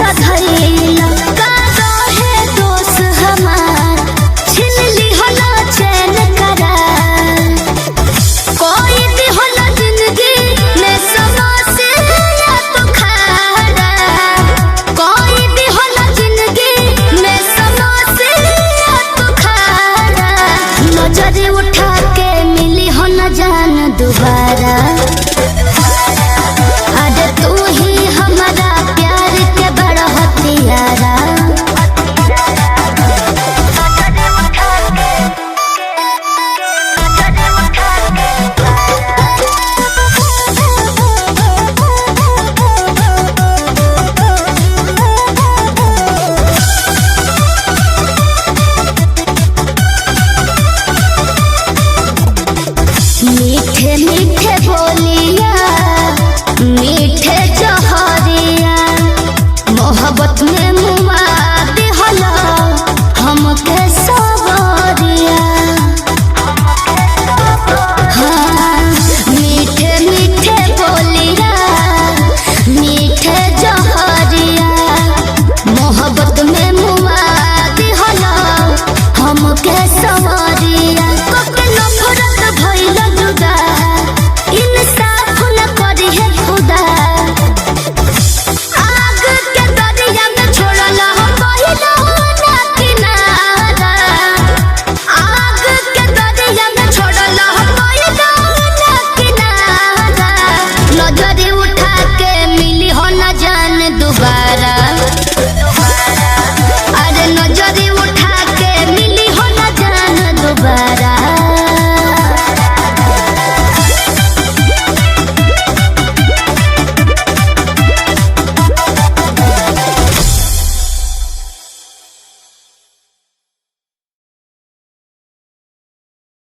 सधैला का रहे दोस्त हमार छिन ली होला चैन करार कोई भी होला जिंदगी में समस्या तो खारा कोई भी होला जिंदगी में समस्या तो खारा नजर उठा के मिली हो न जान दोबारा अरे तू ही हमारा प्यार के बड़ा हथियारा मीठे मीठे बोलिया मीठे जहरिया मोहब्बत में